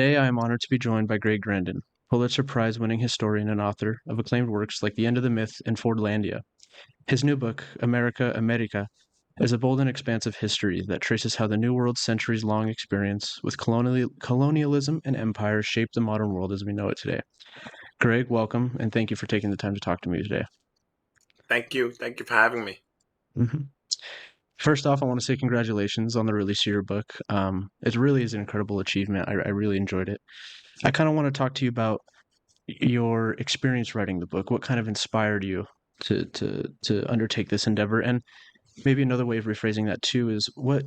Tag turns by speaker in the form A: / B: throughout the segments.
A: Today, I am honored to be joined by Grandin, Pulitzer Prize-winning historian and author of acclaimed works like The End of the Myth and Fordlandia. His new book, America, is a bold and expansive history that traces how the New World's centuries-long experience with colonialism and empire shaped the modern world as we know it today. Greg, welcome, and thank you for taking the time to talk to me today.
B: Thank you. Thank you for having me.
A: Mhm. First off, I want to say congratulations on the release of your book. It really is an incredible achievement. I really enjoyed it. I kind of want to talk to you about your experience writing the book. What kind of inspired you to undertake this endeavor? And maybe another way of rephrasing that too is what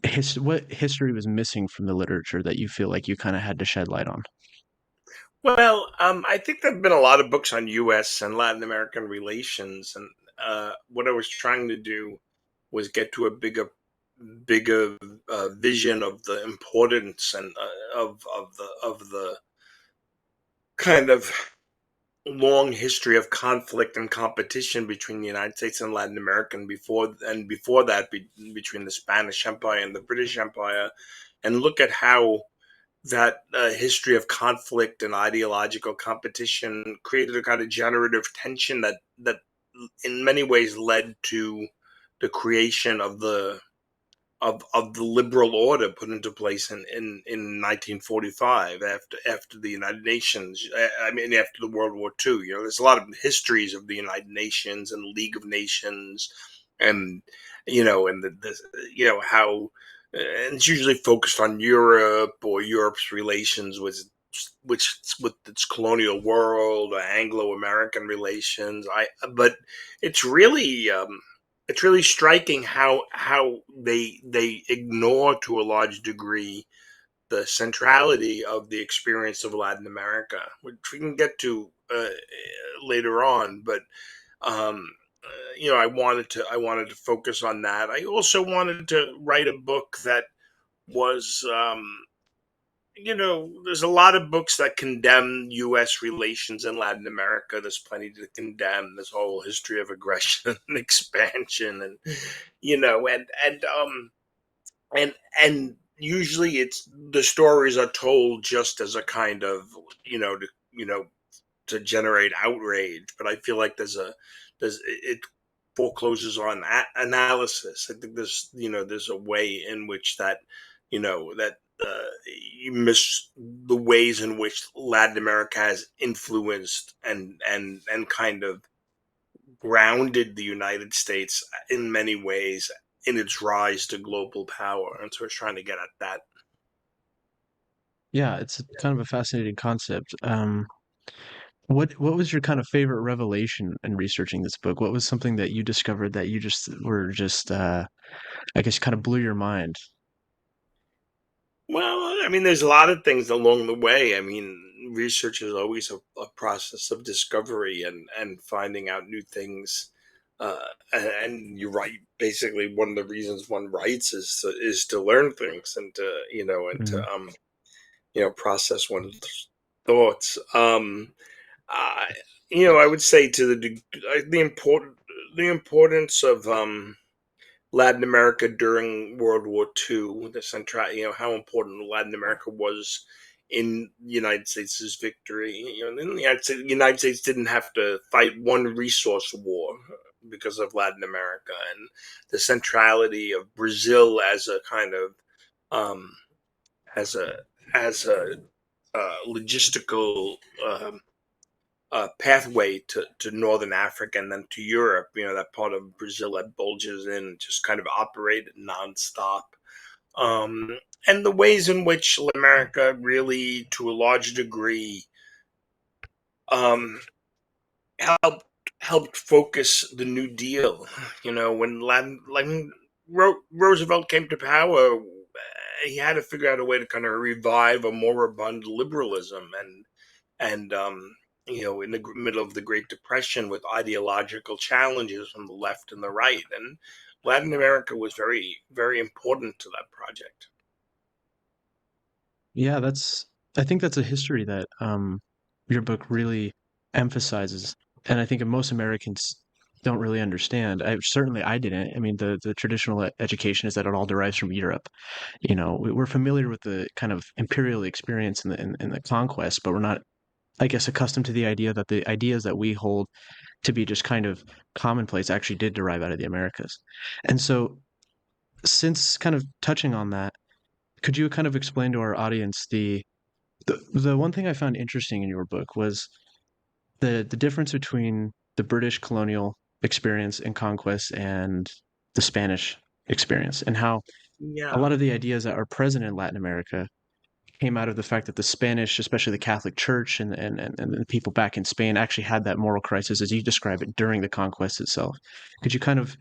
A: history was missing from the literature that you feel like you kind of had to shed light on?
B: Well, I think there've been a lot of books on U.S. and Latin American relations, and what I was trying to do was get to a bigger vision of the importance and of the kind of long history of conflict and competition between the United States and Latin America, and before that, between the Spanish Empire and the British Empire, and look at how that history of conflict and ideological competition created a kind of generative tension that in many ways led to the creation of the liberal order put into place in 1945 after the United Nations. I mean, after the World War II. There's a lot of histories of the United Nations and the League of Nations, and and how, and it's usually focused on Europe or Europe's relations with its colonial world or Anglo-American relations. But it's really it's really striking how they ignore to a large degree the centrality of the experience of Latin America, which we can get to later on. But I wanted to focus on that. I also wanted to write a book that was there's a lot of books that condemn U.S. relations in Latin America. There's plenty to condemn. This whole history of aggression and expansion, and you know, and and usually it's the stories are told just as a kind of you know to you know to generate outrage. But I feel like there's it forecloses on analysis. I think there's a way in which that you miss the ways in which Latin America has influenced and kind of grounded the United States in many ways in its rise to global power. And so it's trying to get at that.
A: Yeah, it's kind of a fascinating concept. What was your kind of favorite revelation in researching this book? What was something that you discovered that you just were just I guess kind of blew your mind?
B: Well, I mean, there's a lot of things along the way. I mean, research is always a process of discovery and finding out new things. And you're right. Basically, one of the reasons one writes is to learn things and
A: Mhm.
B: to process one's thoughts. I I would say the importance of Latin America during World War II, the central, how important Latin America was in the United States' victory. And the United States didn't have to fight one resource war because of Latin America, and the centrality of Brazil as a kind of um, as a as a logistical pathway to northern Africa and then to Europe. That part of Brazil that bulges in just kind of operated nonstop. Um, and the ways in which America really, to a large degree, um, helped helped focus the New Deal. When Roosevelt came to power, he had to figure out a way to kind of revive a moribund liberalism, and in the middle of the Great Depression with ideological challenges from the left and the right, and Latin America was very very important to that project.
A: Yeah, I think that's a history that your book really emphasizes, and I think most Americans don't really understand. I didn't. I mean, the traditional education is that it all derives from Europe. You know, we're familiar with the kind of imperial experience in the conquest, but we're not, I guess, accustomed to the idea that the ideas that we hold to be just kind of commonplace actually did derive out of the Americas. And so, since kind of touching on that, could you kind of explain to our audience the one thing I found interesting in your book was the difference between the British colonial experience and conquest and the Spanish experience, and how a
B: Yeah.
A: lot of the ideas that are present in Latin America came out of the fact that the Spanish, especially the Catholic Church and the people back in Spain, actually had that moral crisis, as you describe it, during the conquest itself. Could you kind of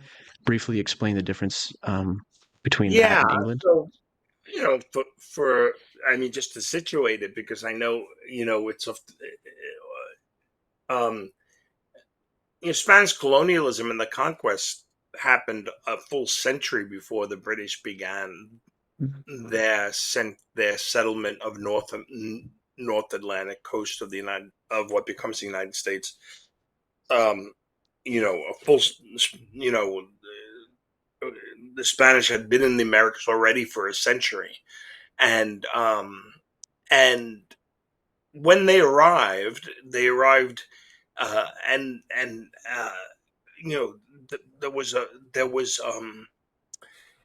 A: briefly explain the difference between that
B: Yeah.
A: and England?
B: So, for I mean, just to situate it, because I know, it's um, Spanish colonialism and the conquest happened a full century before the British began their settlement of North Atlantic coast of the United of what becomes the United States. Um, a full, you know, the Spanish had been in the Americas already for a century, and and when they arrived, and you know, there was a there was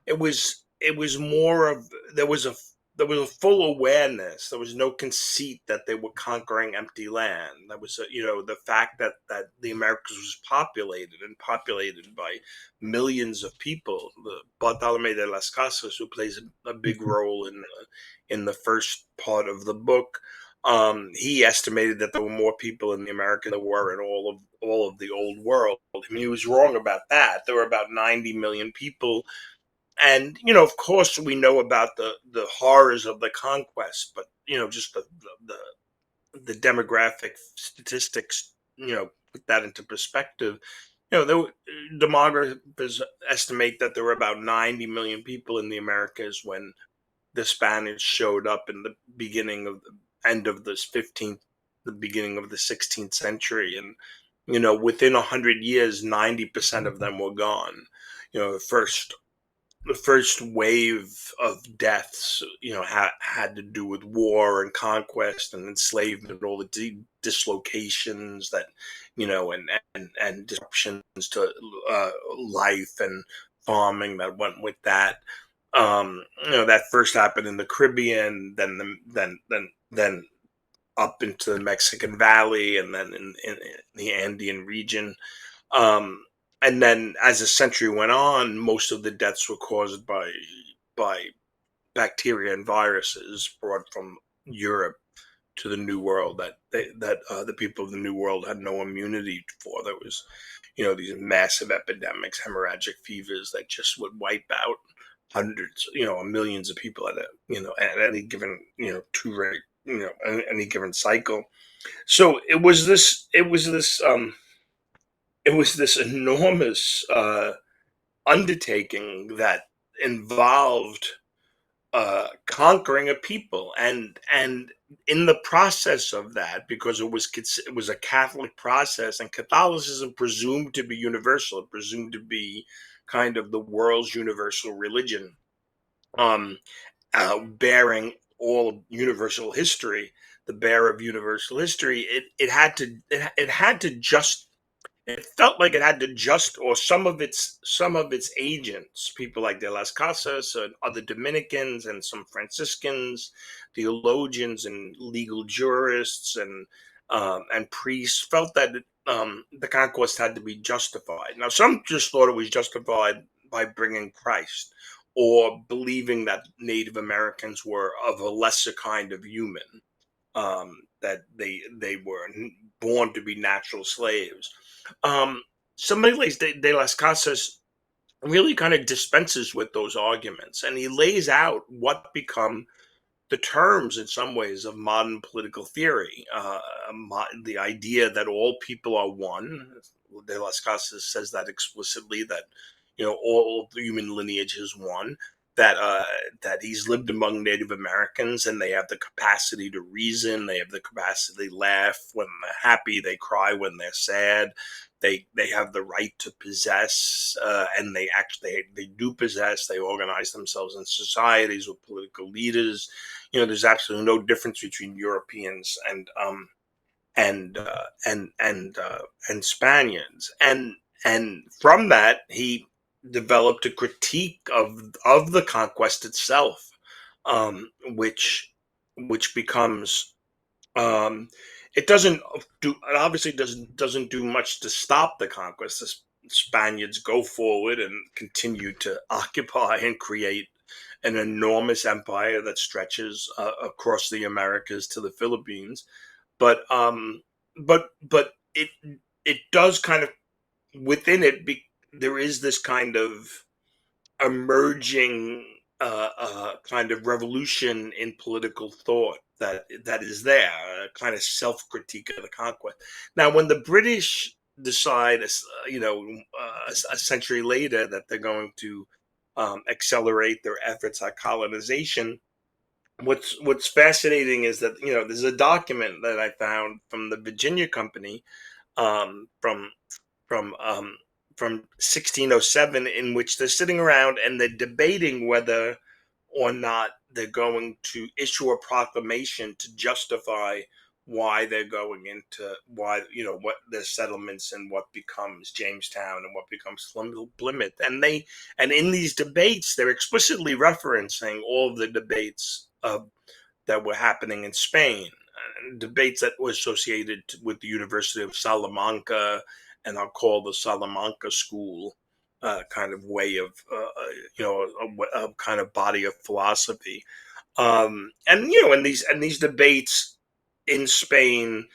B: it was more of there was a full awareness. There was no conceit that they were conquering empty land. That was the fact that the Americas was populated by millions of people. The Bartolome de las Casas, who plays a big role in the first part of the book, he estimated that there were more people in the America than there were in all of the old world. I mean, he was wrong about that. There were about 90 million people, and of course we know about the horrors of the conquest, but just the demographic statistics, put that into perspective. Demographers estimate that there were about 90 million people in the Americas when the Spanish showed up in the beginning of the end of this 15th, the beginning of the 16th century. And within 100 years, 90% of them were gone. The first wave of deaths, had to do with war and conquest and enslavement, all the dislocations that, and disruptions to life and farming that went with that. That first happened in the Caribbean, then up into the Mexican Valley, and then in the Andean region. Um, and then as the century went on, most of the deaths were caused by bacteria and viruses brought from Europe to the New World that the people of the New World had no immunity for. There was, these massive epidemics, hemorrhagic fevers that just would wipe out hundreds, millions of people at any given, two rate, any given cycle. So it was this enormous undertaking that involved conquering a people, and in the process of that, because it was a Catholic process, and Catholicism presumed to be universal, it presumed to be kind of the world's universal religion, um, bearing all universal history, the bearer of universal history. It had to just it felt like it had to just, or some of its agents, people like De las Casas and other Dominicans and some Franciscans, theologians and legal jurists and priests, felt that the conquest had to be justified. Now, some just thought it was justified by bringing Christ, or believing that Native Americans were of a lesser kind of human, that they were born to be natural slaves. Um, Somebody like De las Casas really kind of dispenses with those arguments, and he lays out what become the terms, in some ways, of modern political theory. The idea that all people are one. De las Casas says that explicitly, that all of the human lineage is one. that that he's lived among Native Americans, and they have the capacity to reason. They have the capacity to laugh when they're happy. They cry when they're sad. They have the right to possess, and they do possess. They organize themselves in societies with political leaders. There's absolutely no difference between Europeans and Spaniards, and from that he developed a critique of the conquest itself, which becomes, um, it obviously doesn't do much to stop the conquest. The Spaniards go forward and continue to occupy and create an enormous empire that stretches across the Americas to the Philippines. But it does kind of, within it, there is this kind of emerging kind of revolution in political thought that is there, a kind of self critique of the conquest. Now, when the British decide, a century later, that they're going to accelerate their efforts at colonization, what's fascinating is that there's a document that I found from the Virginia Company, um, from from um, from 1607, in which they're sitting around and they're debating whether or not they're going to issue a proclamation to justify why they're going into, why, what their settlements and what becomes Jamestown and what becomes Plymouth. And in these debates they're explicitly referencing all of the debates that were happening in Spain, debates that were associated with the University of Salamanca, and I'll call the Salamanca school kind of way of, a kind of body of philosophy. And in these debates in Spain,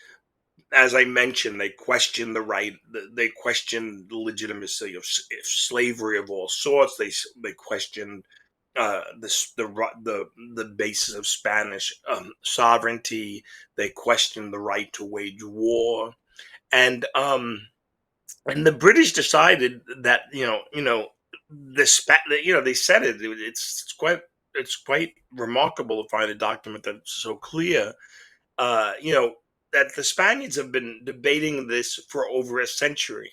B: as I mentioned, they question the right, they question the legitimacy of slavery of all sorts. They question the basis of Spanish sovereignty. They question the right to wage war, and the British decided that, they said it. It's quite remarkable to find a document that's so clear. You know that the Spaniards have been debating this for over a century,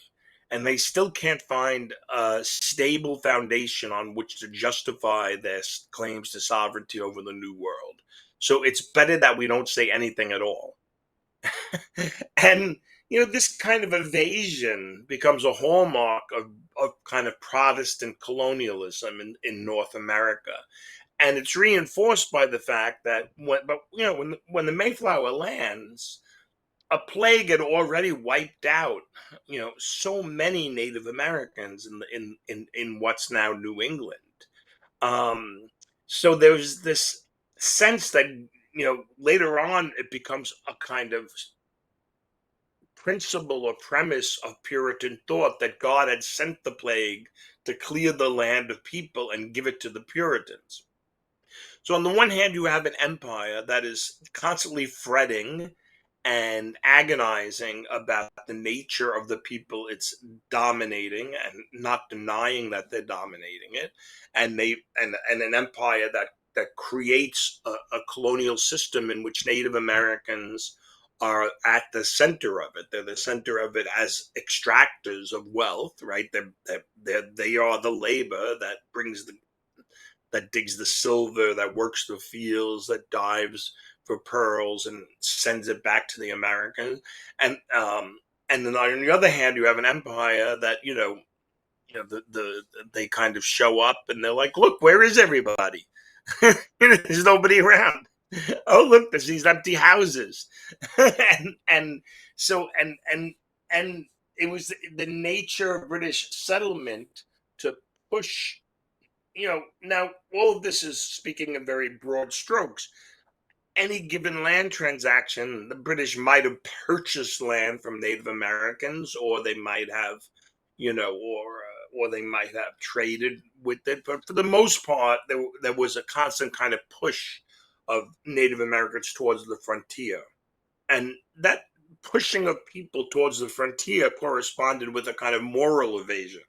B: and they still can't find a stable foundation on which to justify their claims to sovereignty over the New World. So it's better that we don't say anything at all. And this kind of evasion becomes a hallmark of kind of Protestant colonialism in North America, and it's reinforced by the fact that when the Mayflower lands, a plague had already wiped out so many Native Americans in what's now New England. Um, so there's this sense that later on it becomes a kind of principle or premise of Puritan thought that God had sent the plague to clear the land of people and give it to the Puritans. So on the one hand, you have an empire that is constantly fretting and agonizing about the nature of the people it's dominating, and not denying that they're dominating it, and an empire that creates a colonial system in which Native Americans are at the center of it. They're the center of it as extractors of wealth, right? They are the labor that digs the silver, that works the fields, that dives for pearls and sends it back to the Americans. And then on the other hand, you have an empire that they kind of show up and they're like, look, where is everybody? There's nobody around. Oh, look, there's these empty houses, and so and it was the nature of British settlement to push. Now all of this is speaking in very broad strokes. Any given land transaction, the British might have purchased land from Native Americans, or they might have, or they might have traded with it. But for the most part, there was a constant kind of push of Native Americans towards the frontier, and that pushing of people towards the frontier corresponded with a kind of moral evasion,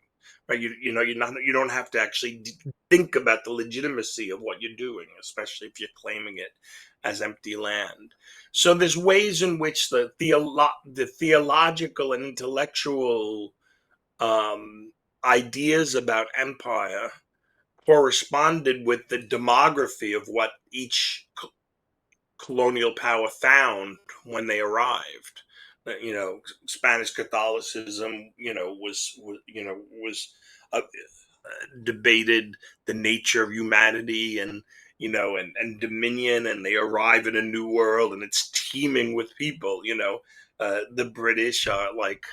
B: right? You don't have to actually think about the legitimacy of what you're doing, especially if you're claiming it as empty land. So there's ways in which the theological and intellectual ideas about empire corresponded with the demography of what each colonial power found when they arrived. Spanish Catholicism, was uh, debated the nature of humanity and and dominion, and they arrive in a new world and it's teeming with people. The British are like,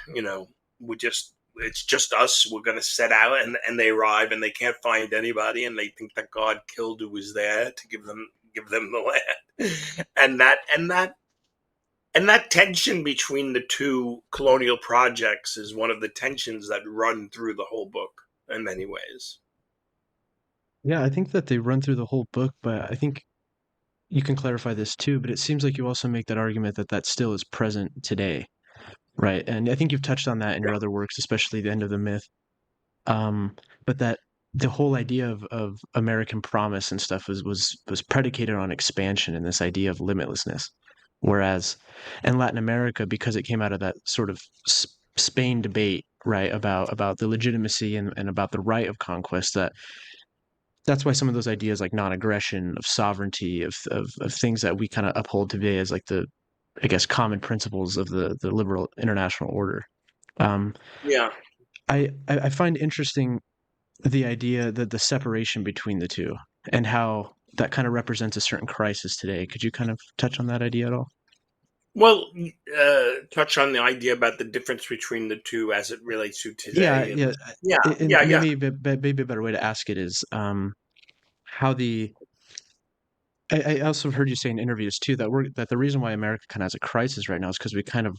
B: we just it's just us, we're going to set out, and they arrive and they can't find anybody, and they think that God killed who was there to give them the land. And that tension between the two colonial projects is one of the tensions that run through the whole book in many ways.
A: Yeah, I think that they run through the whole book, but I think you can clarify this too. But it seems like you also make that argument that that still is present today, right? And I think you've touched on that in
B: Yeah.
A: your other works, especially the end of the myth. Um, but that the whole idea of American promise and stuff was predicated on expansion and this idea of limitlessness. Whereas in Latin America, because it came out of that sort of Spain debate, right, about the legitimacy and about the right of conquest, that's why some of those ideas like non-aggression, of sovereignty, of things that we kind of uphold today as like the, I guess, common principles of the liberal international order. Um,
B: Yeah.
A: I find interesting the idea that the separation between the two and how that kind of represents a certain crisis today. Could you kind of touch on that idea at all?
B: Well, touch on the idea about the difference between the two as it relates to
A: Yeah,
B: today, and
A: yeah.
B: yeah,
A: And
B: yeah, yeah.
A: maybe a better way to ask it is how the I also heard you say in interviews too that the reason why America kind of has a crisis right now is because we kind of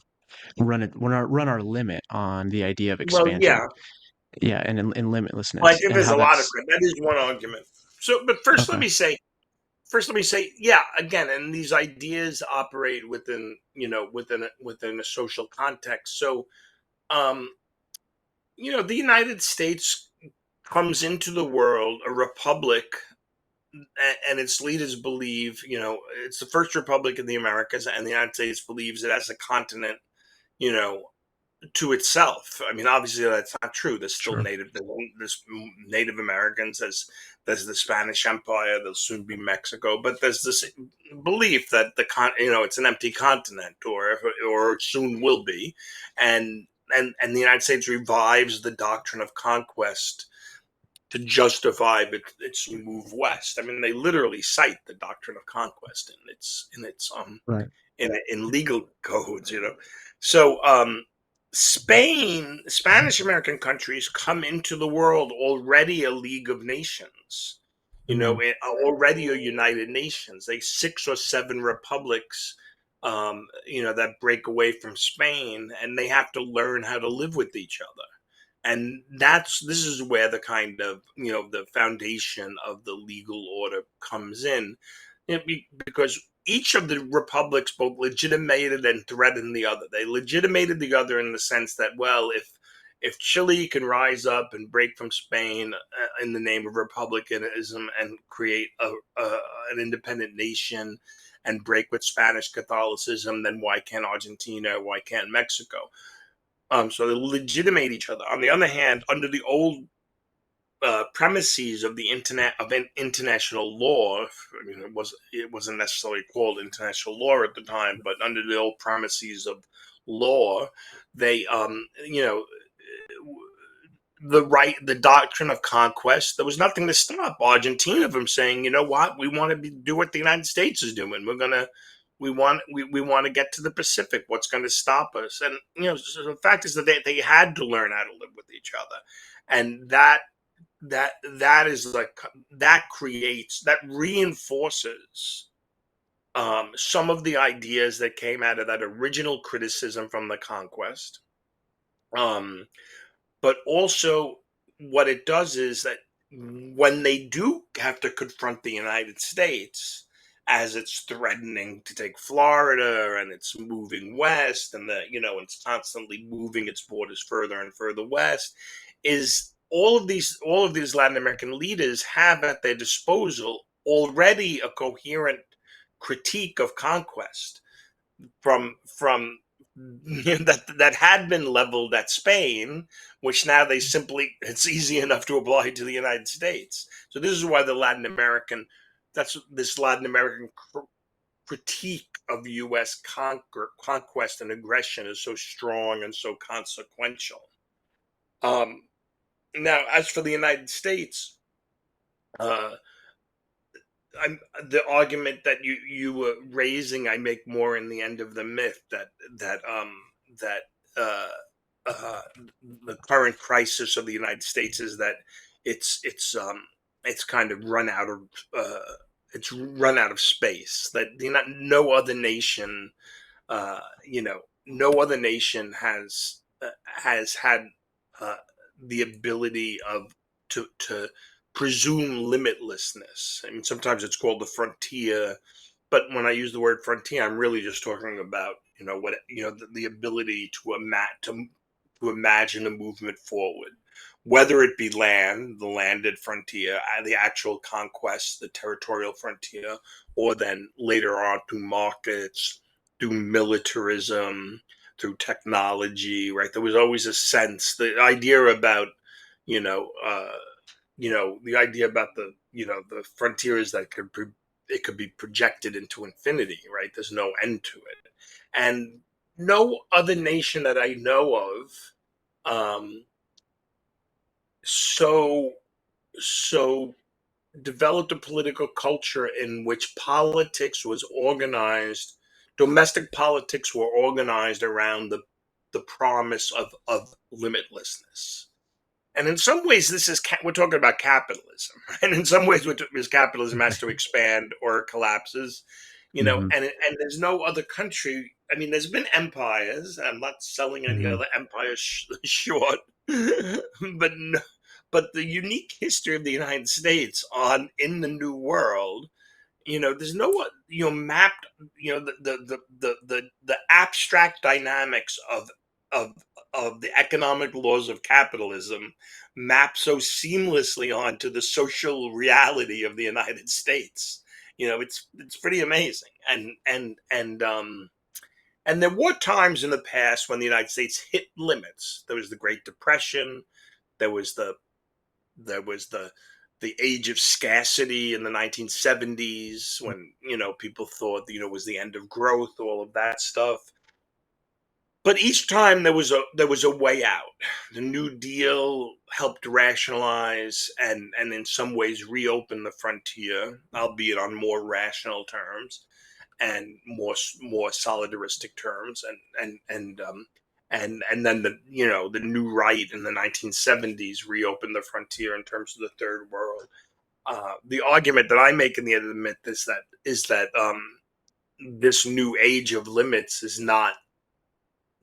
A: run our limit on the idea of
B: Well,
A: expansion.
B: yeah.
A: Yeah, and in
B: Well, I
A: limitlessness
B: think
A: and
B: there's
A: how
B: a lot of
A: that's
B: that is one argument. So, but first, let
A: okay.
B: me say, yeah, again, and these ideas operate within a social context. So, um, the United States comes into the world a republic, and its leaders believe, it's the first republic in the Americas, and the United States believes it as a continent, you know, to itself. I mean, obviously that's not true.
A: Sure.
B: There's Native Americans, there's the Spanish Empire, there'll soon be Mexico, but there's this belief that it's an empty continent, or it soon will be, and and the United States revives the doctrine of conquest to justify its move west. I mean, they literally cite the doctrine of conquest
A: Right.
B: in legal codes. So Spanish American countries come into the world already a League of Nations.
A: Mm,
B: Already a United Nations. They 6 or 7 republics. That break away from Spain, and they have to learn how to live with each other, and this is where the kind of the foundation of the legal order comes in. Because each of the republics both legitimated and threatened the other. They legitimated the other in the sense that, well, if Chile can rise up and break from Spain in the name of republicanism and create an independent nation and break with Spanish Catholicism, then why can't Argentina? Why can't Mexico? So they legitimate each other. On the other hand, under the old premises of the international law, I mean, it wasn't necessarily called international law at the time, but under the old premises of law, they, the doctrine of conquest. There was nothing to stop Argentina from saying, you know what, we want to do what the United States is doing. We want to get to the Pacific. What's going to stop us? And so the fact is that they had to learn how to live with each other, and that is like that reinforces some of the ideas that came out of that original criticism from the conquest. Um, but also, what it does is that when they do have to confront the United States as it's threatening to take Florida and it's moving west, and it's constantly moving its borders further and further west, is all of these Latin American leaders have at their disposal already a coherent critique of conquest from that had been leveled at Spain, which now they simply it's easy enough to apply to the United States. So this is why the Latin American that's this Latin American critique of U.S. conquest and aggression is so strong and so consequential. Um, Now, as for the United States, uh, the argument that you were raising, I make more in the end of the myth that uh, uh, the current crisis of the United States is that it's it's um, it's kind of uh, run out of space. That no other nation no other nation has had uh, the ability of to presume limitlessness. I mean, sometimes it's called the frontier, but when I use the word frontier, I'm really just talking about the ability to imagine a movement forward, whether it be land, the landed frontier, the actual conquest, the territorial frontier, or then later on through markets, through militarism, through technology. Right? There was always a sense, the idea about you know. The idea about the frontiers that it could be projected into infinity, right? There's no end to it, and no other nation that I know of um, so so developed a political culture in which politics was organized. Domestic politics were organized around the promise of limitlessness. And in some ways, we're talking about capitalism, and in some ways, because capitalism has to expand or it collapses,
A: Hmm.
B: and there's no other country. I mean, there's been empires. I'm not selling any
A: Hmm.
B: other empires short, but no, but the unique history of the United States on in the New World, there's no one, mapped, the abstract dynamics of the economic laws of capitalism map so seamlessly onto the social reality of the United States. It's pretty amazing. And there were times in the past when the United States hit limits. There was the Great Depression. There was the age of scarcity in the 1970s, when people thought was the end of growth, all of that stuff. But each time there was a way out. The New Deal helped rationalize and in some ways reopen the frontier, albeit on more rational terms and more solidaristic terms. And then the new right in the 1970s reopened the frontier in terms of the third world. The argument that I make in the end of the myth is that this new age of limits is not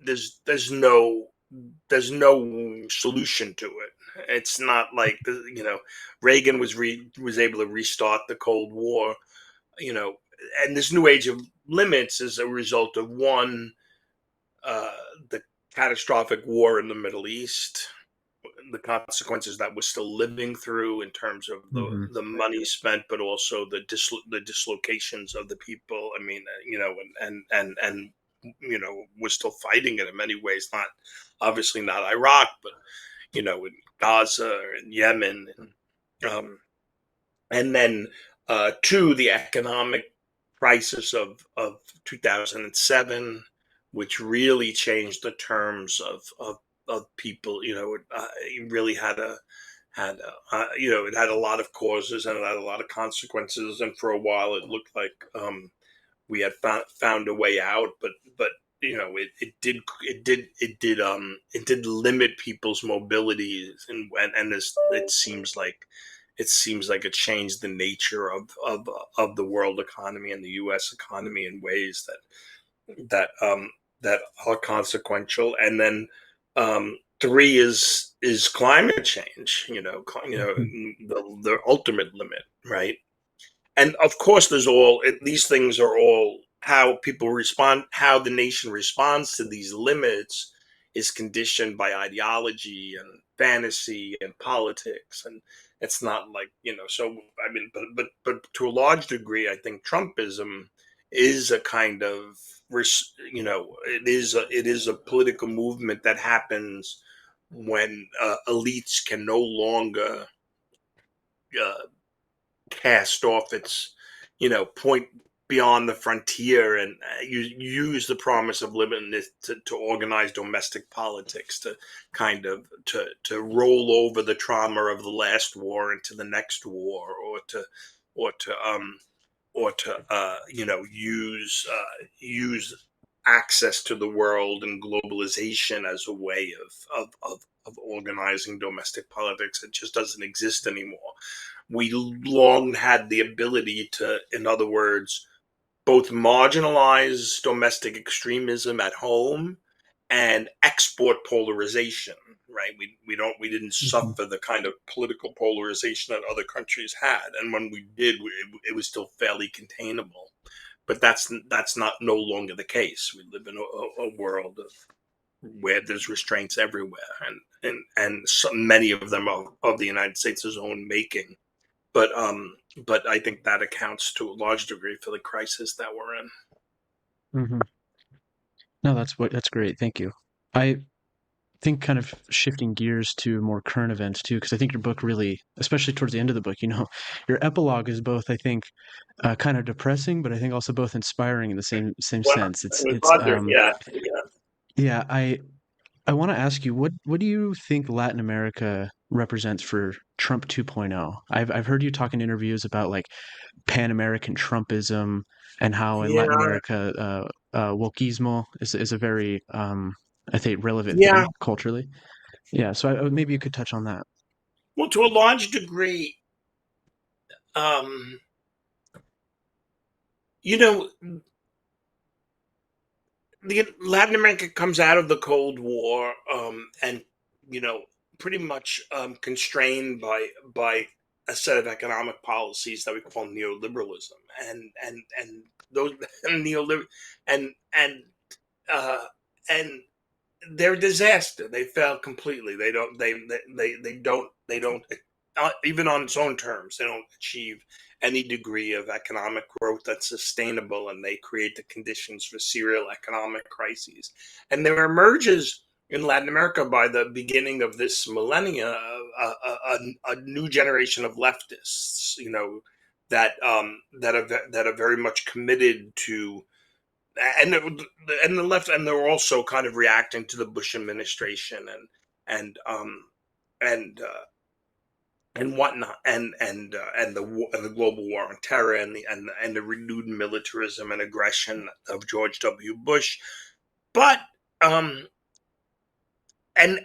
B: there's no solution to it. It's not like Reagan was able to restart the Cold War, you know, and this new age of limits is a result of one, uh, the catastrophic war in the Middle East, the consequences that we're still living through in terms of the
A: Hmm.
B: the money spent, but also the dislocations of the people. I mean, we're still fighting it in many ways. Not obviously not Iraq, but in Gaza and Yemen, and then two, the economic crisis of 2007, which really changed the terms of people. It really it had a lot of causes and it had a lot of consequences, and for a while it looked like we had found a way out, but it did limit people's mobility, and it seems like it changed the nature of the world economy and the U.S. economy in ways that are consequential. And then three is climate change. The ultimate limit, right? And of course, these things are all how people respond, how the nation responds to these limits is conditioned by ideology and fantasy and politics, and it's not like, so I mean, but to a large degree, I think Trumpism is a kind of, it is a political movement that happens when elites can no longer uh, cast off its, point beyond the frontier, and you use the promise of limiting to organize domestic politics, to kind of to roll over the trauma of the last war into the next war, or to use access to the world and globalization as a way of organizing domestic politics. It just doesn't exist anymore. We long had the ability to, in other words, both marginalize domestic extremism at home and export polarization. Right? We didn't
A: Hmm.
B: suffer the kind of political polarization that other countries had, and when we did, it was still fairly containable. But that's not no longer the case. We live in a world where there's restraints everywhere, and so many of them of the United States' own making. But I think that accounts to a large degree for the crisis that we're in.
A: Hmm. No, that's great. Thank you. I think kind of shifting gears to more current events too, because I think your book really, especially towards the end of the book, your epilogue is both, I think, kind of depressing, but I think also both inspiring in the same
B: Well,
A: sense.
B: it was under, yeah, yeah,
A: Yeah, I want to ask you, what do you think Latin America represents for Trump 2.0? I've heard you talk in interviews about like Pan American Trumpism and how in Latin
B: yeah,
A: America, wokeismo is a very, I think, relevant thing
B: yeah.
A: culturally. Yeah, so maybe you could touch on that.
B: Well, to a large degree, um, you know, the Latin America comes out of the Cold War, and you know, pretty much constrained by a set of economic policies that we call neoliberalism, and those and neoliber uh, and they're a disaster. They fail completely. They don't even on its own terms. They don't achieve any degree of economic growth that's sustainable, and they create the conditions for serial economic crises. And there emerges in Latin America by the beginning of this millennia a new generation of leftists. That are very much committed to, and the left, and they're also kind of reacting to the Bush administration and um and whatnot, and the global war on terror, and the renewed militarism and aggression of George W. Bush. But um and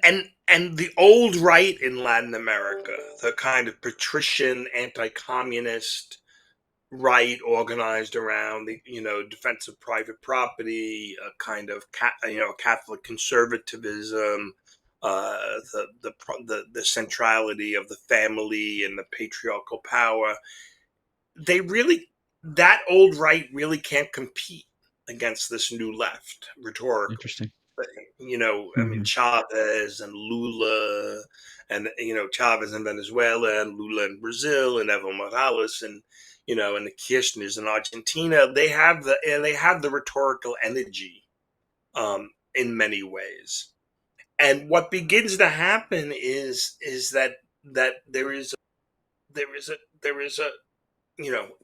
B: the old right in Latin America, the kind of patrician anti-communist right, organized around the defense of private property, a kind of Catholic conservatism, the centrality of the family and the patriarchal power. They really That old right really can't compete against this new left rhetorically.
A: Interesting.
B: I mean,
A: Hmm.
B: Chavez and Lula, and Chavez in Venezuela, and Lula in Brazil, and Evo Morales, and the Kirchners in Argentina. They have the rhetorical energy, in many ways. And what begins to happen is that there is a you know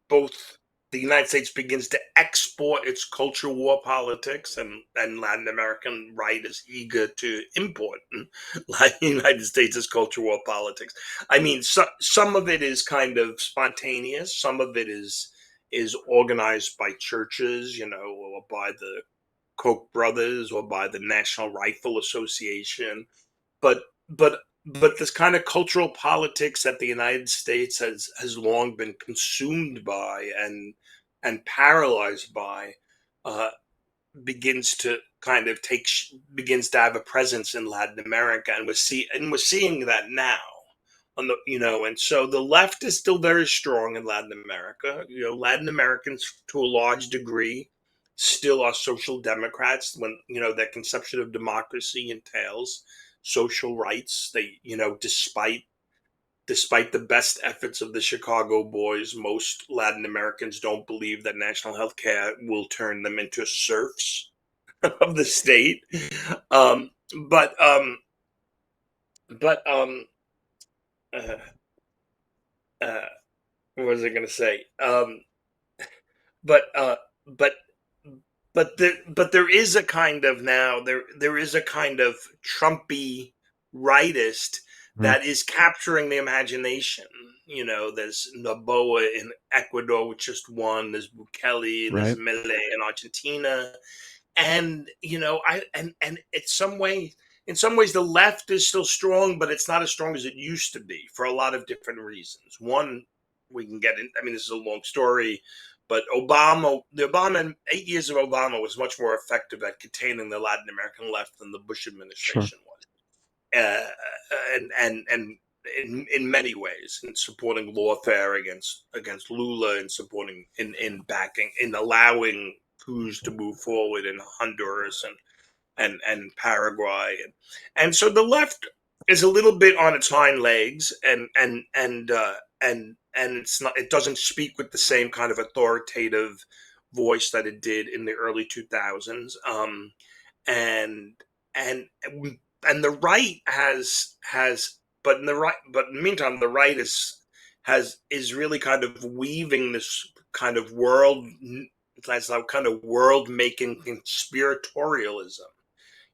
B: both the United States begins to export its culture war politics, and Latin American right is eager to import like United States' culture war politics. I mean, some of it is kind of spontaneous, some of it is organized by churches, or by the Koch brothers, or by the National Rifle Association. But this kind of cultural politics that the United States has long been consumed by and paralyzed by, uh, begins to have a presence in Latin America, and we're seeing that now. And so the left is still very strong in Latin America. Latin Americans, to a large degree, still are social democrats, when their conception of democracy entails social rights. They, despite the best efforts of the Chicago boys, most Latin Americans don't believe that national health care will turn them into serfs of the state. Um, but but uh, uh, what was I going to say? But but there is a kind of now there is a kind of Trumpy rightist
A: Mhm.
B: that is capturing the imagination. There's Noboa in Ecuador, which just won. There's Bukele. There's
A: Right.
B: Milei in Argentina. And and in some ways the left is still strong, but it's not as strong as it used to be for a lot of different reasons. One, we can get in, I mean, this is a long story, but the Obama 8 years of Obama was much more effective at containing the Latin American left than the Bush
A: Sure.
B: administration was. And in many ways, in supporting lawfare against Lula, and supporting in backing in allowing coups to move forward in Honduras and Paraguay, and so the left is a little bit on its hind legs, and it doesn't speak with the same kind of authoritative voice that it did in the early 2000s. And and and the right has but in the right but in the meantime the right is really kind of weaving this kind of that's like kind of world making conspiratorialism,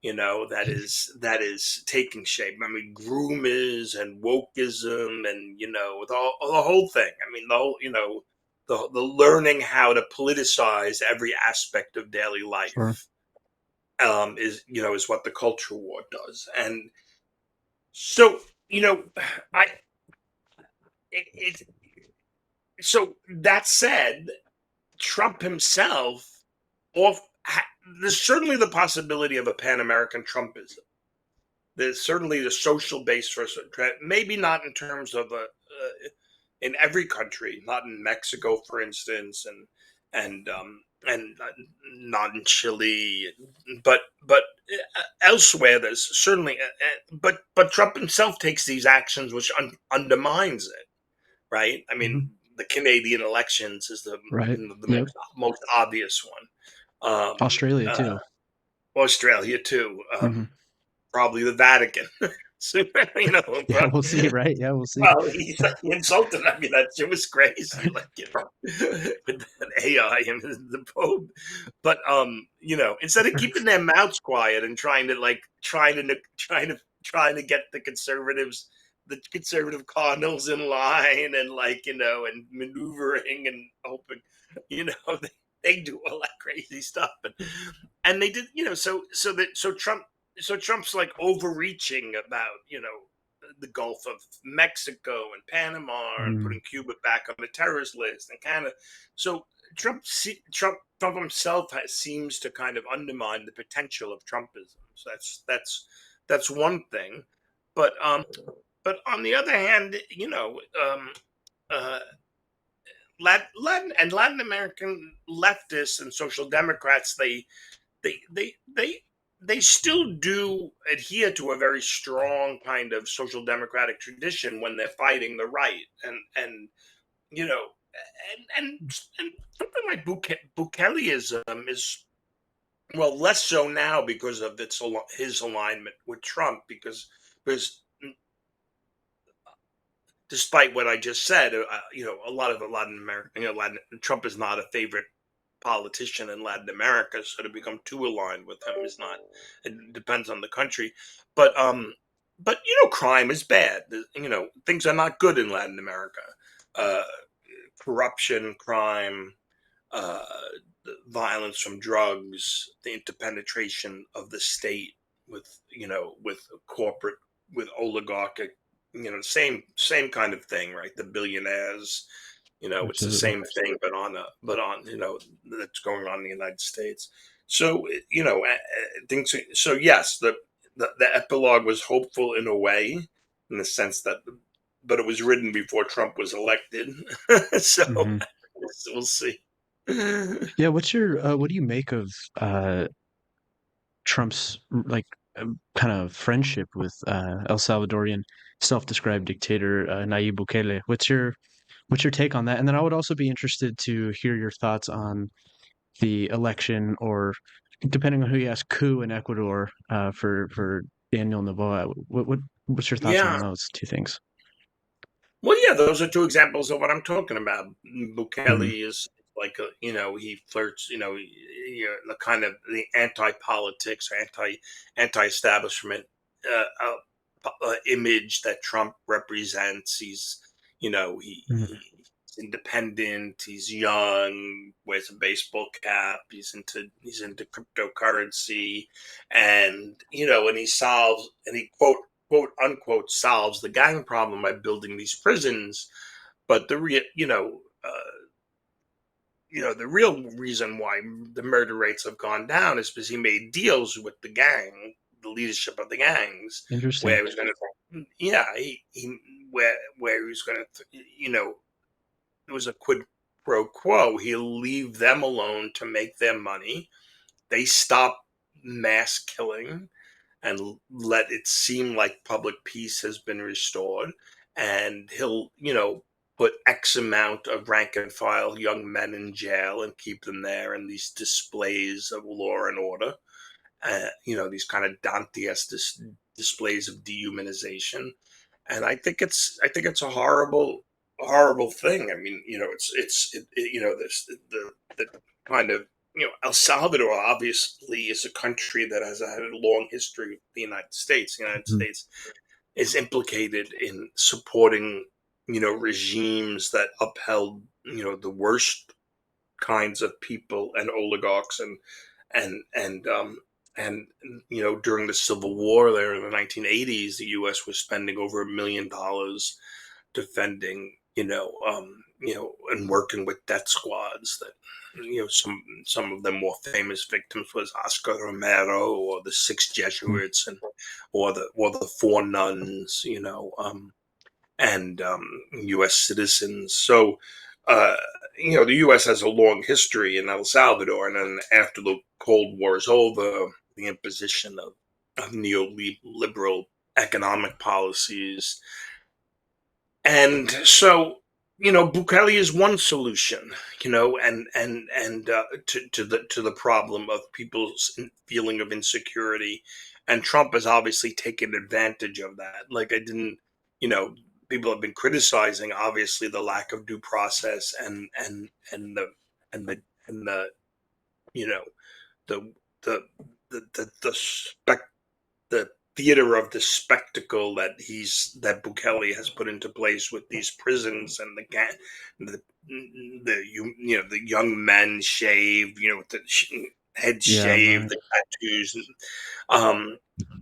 B: that is taking shape. I mean, groomers and wokeism, and the whole thing. I mean, the whole, the learning how to politicize every aspect of daily
A: Sure.
B: life, is what the culture war does. And so, I it, so that said, Trump himself, off there's certainly the possibility of a Pan-American Trumpism. There's certainly the social base for maybe not in terms of in every country, not in Mexico, for instance, and not in Chile, but elsewhere. There's certainly, but Trump himself takes these actions which undermines it. Right? I mean,
A: Mhm.
B: the Canadian elections is
A: Right.
B: the
A: Yep.
B: most obvious one.
A: Australia too.
B: Australia too.
A: Mhm.
B: Probably the Vatican. So,
A: Yeah, we'll see, right? Yeah, we'll see.
B: well, he insulted. I mean, that shit was crazy. Like, with that AI and the Pope. But instead of keeping their mouths quiet and trying to get the conservative cardinals in line, and and maneuvering and hoping, they do all that crazy stuff, and they did, so Trump's like overreaching about, the Gulf of Mexico and Panama, and
A: Mhm.
B: putting Cuba back on the terrorist list, and Canada. So Trump himself seems to kind of undermine the potential of Trumpism. So that's one thing. But on the other hand, uh, Latin American leftists and social democrats, they they they they still do adhere to a very strong kind of social democratic tradition when they're fighting the right, and you know and something like Bukeleism is, well, less so now because of his alignment with Trump, because despite what I just said, a lot of Latin American, Trump is not a favorite politician in Latin America, so to become too aligned with him is not. It depends on the country, but crime is bad. Things are not good in Latin America. Uh, Corruption, crime, uh, the violence from drugs, the interpenetration of the state with corporate, with oligarchic, same kind of thing, right? The billionaires, it's the
A: Absolutely.
B: same thing, but on that's going on in the United States. So things. So yes, the epilogue was hopeful in a way, in the sense that, but it was written before Trump was elected, so
A: Mhm.
B: we'll see.
A: Yeah, what do you make of Trump's like? kind of friendship with El Salvadorian self-described dictator Nayib Bukele. What's your take on that? And then I would also be interested to hear your thoughts on the election, or depending on who you ask, coup in Ecuador for Daniel Noboa. What's your thoughts on
B: Yeah.
A: those two things?
B: Well, yeah, those are two examples of what I'm talking about.
A: Hmm.
B: Bukele is like he flirts, the kind of the anti-politics, anti-establishment image that Trump represents. He's, he's independent. He's young. Wears a baseball cap. He's into cryptocurrency, and he quote unquote solves the gang problem by building these prisons. But the real reason why the murder rates have gone down is because he made deals with the leadership of the gangs, where
A: Interesting.
B: he was going to, yeah, he where he was going to, it was a quid pro quo. He'll leave them alone to make their money. They stop mass killing and let it seem like public peace has been restored. And he'll, put X amount of rank and file young men in jail and keep them there in these displays of law and order. These kind of Dante's displays of dehumanization. And I think it's a horrible thing. I mean, this the kind of El Salvador obviously is a country that has had a long history with the United States. The United
A: Mhm.
B: States is implicated in supporting regimes that upheld the worst kinds of people and oligarchs and and during the Civil War there in the 1980s, the U.S. was spending over $1 million defending, and working with death squads that, some of the more famous victims was Oscar Romero or the six Jesuits and or the four nuns, and U.S. citizens. So, uh, the U.S. has a long history in El Salvador, and then after the Cold War is over, the imposition of neoliberal economic policies, and so Bukele is one solution, and to the problem of people's feeling of insecurity, and Trump has obviously taken advantage of that. Like I didn't, you know, people have been criticizing obviously the lack of due process and the you know the the the theater of the spectacle that Bukele has put into place with these prisons and the the young men shaved, with the head
A: Yeah,
B: shaved,
A: right.
B: the tattoos, um,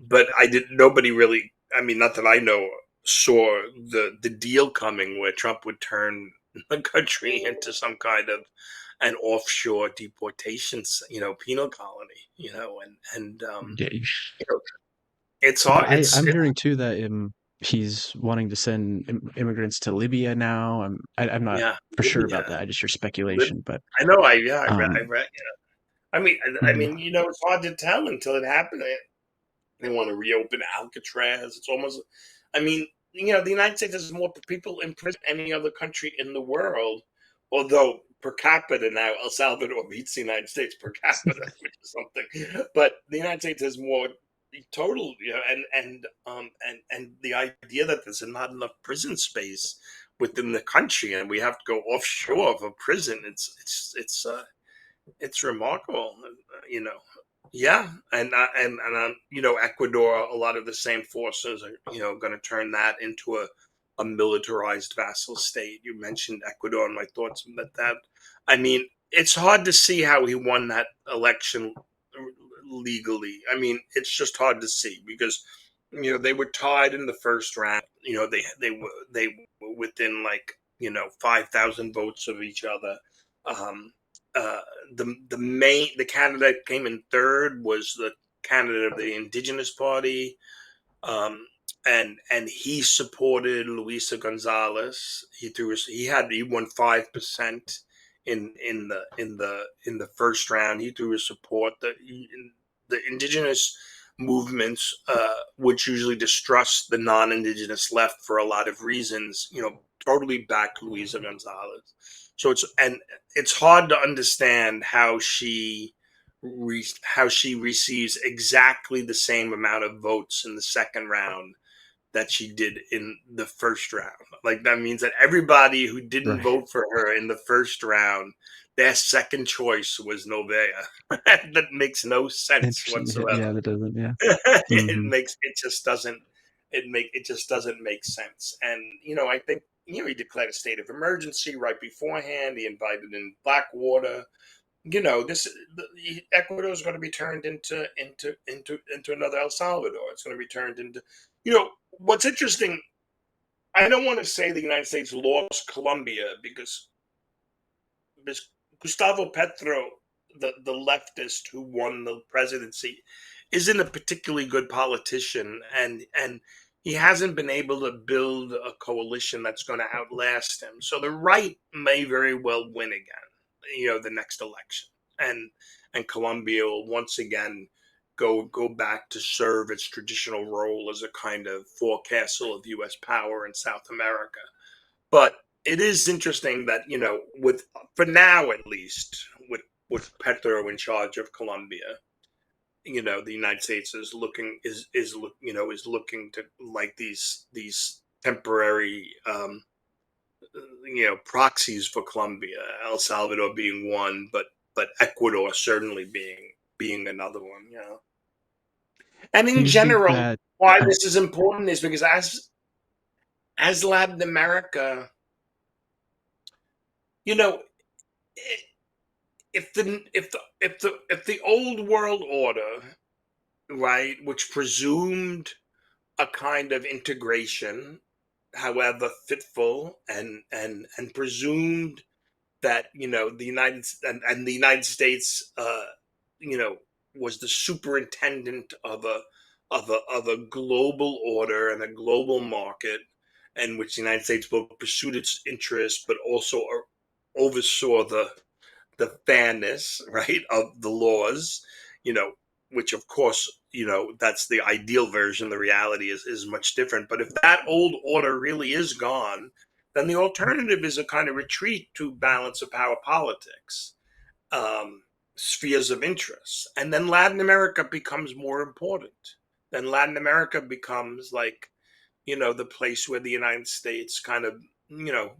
B: but I did nobody really. I mean, not that I know saw the deal coming where Trump would turn the country into some kind of an offshore deportations, penal colony, and
A: Yeah,
B: you know, it's
A: but
B: all
A: I'm hearing too that he's wanting to send immigrants to Libya now. I'm not
B: yeah,
A: for sure about
B: Libya.
A: that. I just hear
B: Lib-
A: speculation, but
B: I know. I
A: um,
B: read. I mean,
A: mhm.
B: it's hard to tell until it happened. They want to reopen Alcatraz. It's almost, I mean, the United States has more people in prison than any other country in the world. Although per capita now, El Salvador beats the United States per capita, which is something. But the United States has more total, and the idea that there's not enough prison space within the country, and we have to go offshore of a prison. It's remarkable, you know. Yeah, and Ecuador. A lot of the same forces are going to turn that into a militarized vassal state. You mentioned Ecuador, and my thoughts about that. I mean, it's hard to see how he won that election legally. I mean, it's just hard to see because they were tied in the first round. They were within like 5,000 votes of each other. Um, uh, the candidate that came in third was the candidate of the Indigenous Party, and he supported Luisa Gonzalez. He won 5% in the first round. He threw his support. The Indigenous movements, which usually distrust the non-indigenous left for a lot of reasons, totally back Luisa Gonzalez. So it's hard to understand how she receives exactly the same amount of votes in the second round that she did in the first round. Like that means that everybody who didn't
A: Right.
B: vote for her in the first round, their second choice was Novea. That makes no sense
A: Interesting. Yeah,
B: whatsoever.
A: yeah, that doesn't. Yeah.
B: it
A: Hmm.
B: makes it just doesn't make sense. And I think he declared a state of emergency right beforehand. He invited in Blackwater. This Ecuador is going to be turned into another El Salvador. It's going to be turned into what's interesting. I don't want to say the United States lost Colombia because Gustavo Petro, the leftist who won the presidency, isn't a particularly good politician, and he hasn't been able to build a coalition that's going to outlast him. So the right may very well win again, the next election, and Colombia will once again go back to serve its traditional role as a kind of forecastle of U.S. power in South America. But it is interesting that with for now at least, with Petro in charge of Colombia, the United States is looking to like these temporary proxies for Colombia, El Salvador being one, but Ecuador certainly being another one. And
A: Do
B: in
A: you think
B: general,
A: that?
B: why
A: Oh,
B: this is important is because as Latin America, you know, if the old world order, right, which presumed a kind of integration, however fitful, and presumed that the United States, you know, was the superintendent of a global order and a global market, in which the United States both pursued its interests, but also oversaw the fairness, right, of the laws, you know, which of course, that's the ideal version. The reality is much different. But if that old order really is gone, then the alternative is a kind of retreat to balance of power politics, spheres of interest. And then Latin America becomes more important. Then Latin America becomes like, the place where the United States you know,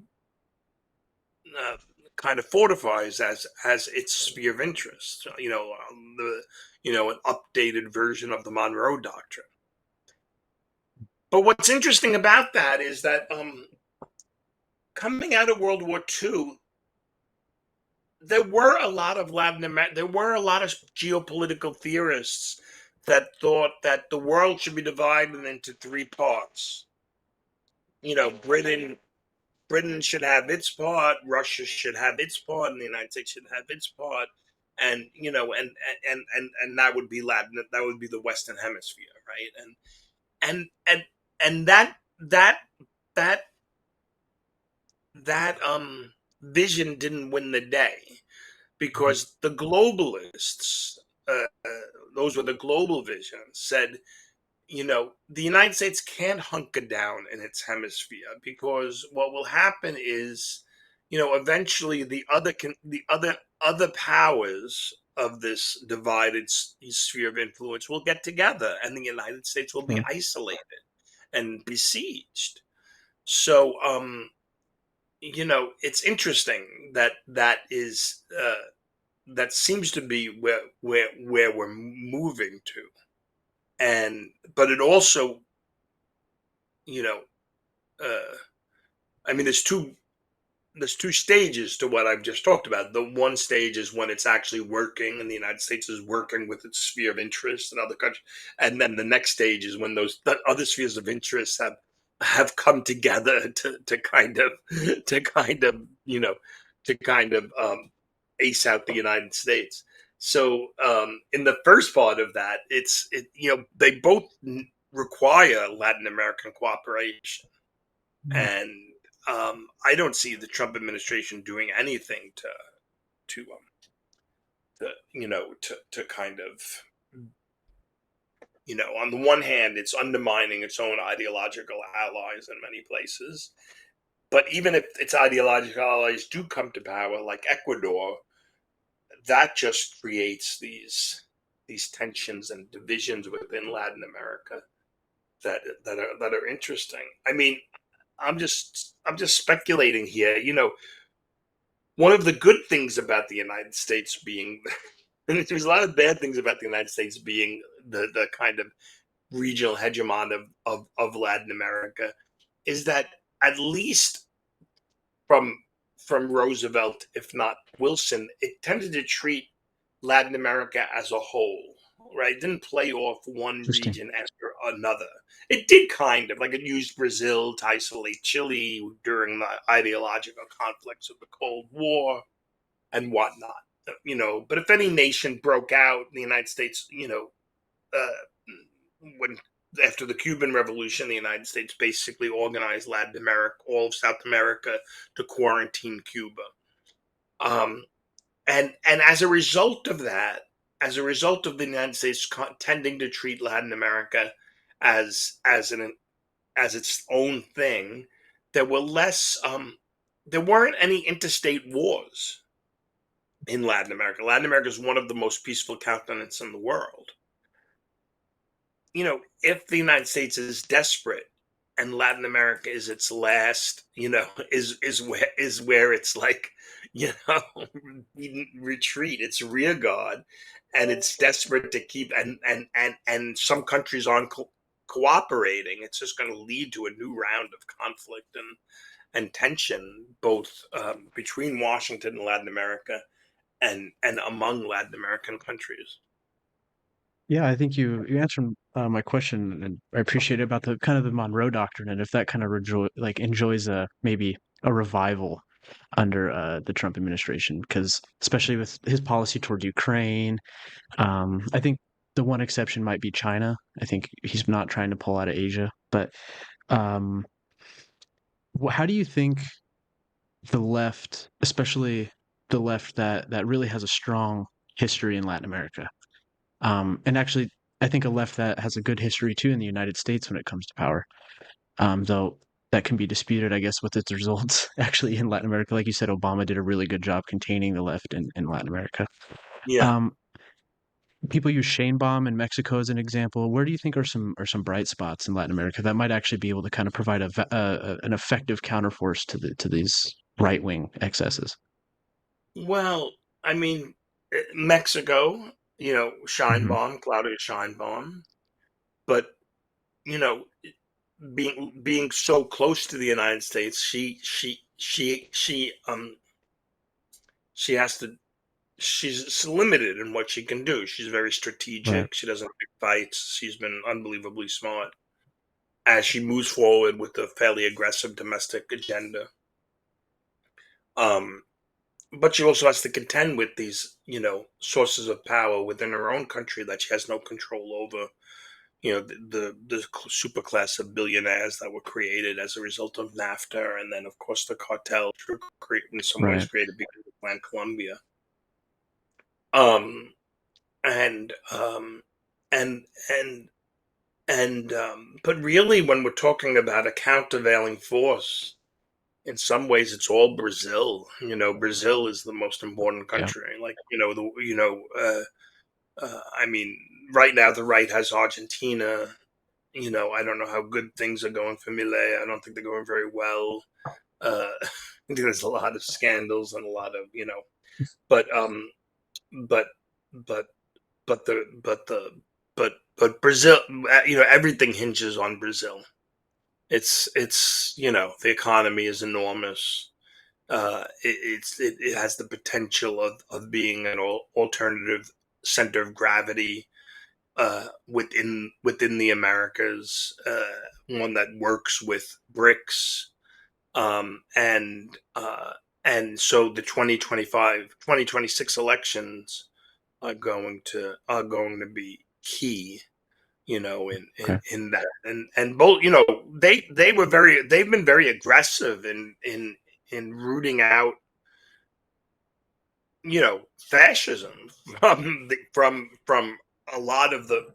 B: uh, kind of fortifies as its sphere of interest. An updated version of the Monroe Doctrine. But what's interesting about that is that coming out of World War II, there were a lot of there were a lot of geopolitical theorists that thought that the world should be divided into three parts. Britain should have its part, Russia should have its part, and the United States should have its part, and that would be that would be the Western Hemisphere, right? And that that vision didn't win the day because the globalists, uh, those were the global visions, said the United States can't hunker down in its hemisphere because what will happen is, eventually the other powers of this divided sphere of influence will get together, and the United States will be
A: sure.
B: isolated and besieged. So, it's interesting that seems to be where we're moving to, and but it also you know, uh, I mean, there's two stages to what I've just talked about. The one stage is when it's actually working, and the United States is working with its sphere of interest in other countries, and then the next stage is when those the other spheres of interest have come together to kind of ace out the United States. So in the first part of that, they both require Latin American cooperation,
A: Mm.
B: and I don't see the Trump administration doing anything to kind of On the one hand, it's undermining its own ideological allies in many places. But even if its ideological allies do come to power, like Ecuador, that just creates these tensions and divisions within Latin America that are interesting. I mean, I'm just speculating here. One of the good things about the United States being, and there's a lot of bad things about the United States being the kind of regional hegemon of Latin America, is that at least from Roosevelt, if not Wilson, it tended to treat Latin America as a whole, right? It didn't play off one
A: Interesting.
B: region after another. It did kind of like it used Brazil to isolate Chile during the ideological conflicts of the Cold War and whatnot. But if any nation broke out, the United States, when after the Cuban Revolution, the United States basically organized Latin America, all of South America, to quarantine Cuba. Um, and as a result of that, as a result of the United States tending to treat Latin America as its own thing, there were less. There weren't any interstate wars in Latin America. Latin America is one of the most peaceful continents in the world. If the United States is desperate and Latin America is its last, is where it's like, retreat, its rear guard, and it's desperate to keep and some countries aren't cooperating, it's just going to lead to a new round of conflict and tension, both between Washington and Latin America and among Latin American countries.
A: Yeah, I think you answered my question, and I appreciate it about the kind of the Monroe Doctrine, and if that kind of enjoys a maybe a revival under the Trump administration, because especially with his policy toward Ukraine, I think the one exception might be China. I think he's not trying to pull out of Asia, but um, how do you think the left, especially the left that really has a strong history in Latin America, and actually, I think a left that has a good history too in the United States when it comes to power. Though that can be disputed, I guess, with its results actually in Latin America. Like you said, Obama did a really good job containing the left in Latin America.
B: Yeah.
A: Um, People use Sheinbaum in Mexico as an example. Where do you think are some bright spots in Latin America that might actually be able to kind of provide an effective counterforce to these right wing excesses?
B: Well, I mean, Mexico,
A: Hmm.
B: Claudia Scheinbaum, but you know, being so close to the United States, she has to. She's limited in what she can do. She's very
A: Right.
B: strategic. She doesn't pick fights. She's been unbelievably smart as she moves forward with a fairly aggressive domestic agenda. Um, but she also has to contend with these, sources of power within her own country that she has no control over. The super class of billionaires that were created as a result of NAFTA, and then of course the cartel, in some ways
A: Right.
B: created because of Plan Colombia. Um, and and and but really, when we're talking about a countervailing force, in some ways, it's all Brazil. Brazil is the most important
A: Yeah.
B: country. Like, I mean, right now the right has Argentina. I don't know how good things are going for Milei. I don't think they're going very well. I think there's a lot of scandals and a lot of, but but but but Brazil, everything hinges on Brazil. The economy is enormous. It has the potential of being an alternative center of gravity within the Americas, one that works with BRICS, and so the 2026 elections are going to be key, in
A: Okay.
B: that, and both, they've been very aggressive in rooting out, fascism from a lot of the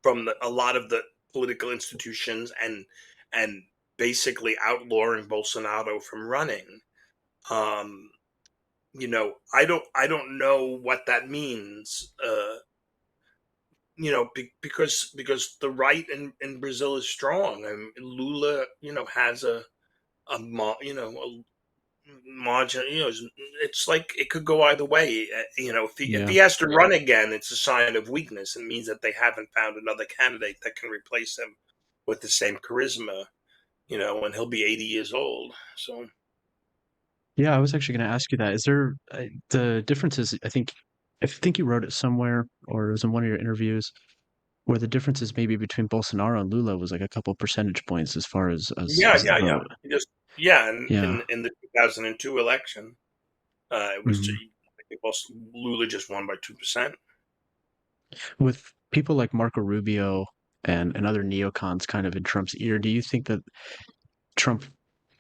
B: from a lot of the political institutions, and basically outlawing Bolsonaro from running. Um, I don't know what that means. Because the right in Brazil is strong, and Lula, has a margin. It's like it could go either way. If he
A: Yeah.
B: has to run again, it's a sign of weakness. It means that they haven't found another candidate that can replace him with the same charisma. And he'll be 80 years old. So
A: Yeah, I was actually going to ask you that. Is there the differences? I think you wrote it somewhere, or it was in one of your interviews, where the differences maybe between Bolsonaro and Lula was like a couple percentage points as far
B: yeah,
A: as the
B: yeah, yeah.
A: vote.
B: Just yeah, in
A: Yeah.
B: in the 2002 election, it was
A: Hmm.
B: I think Lula just won by 2%.
A: With people like Marco Rubio and other neocons kind of in Trump's ear, do you think that Trump,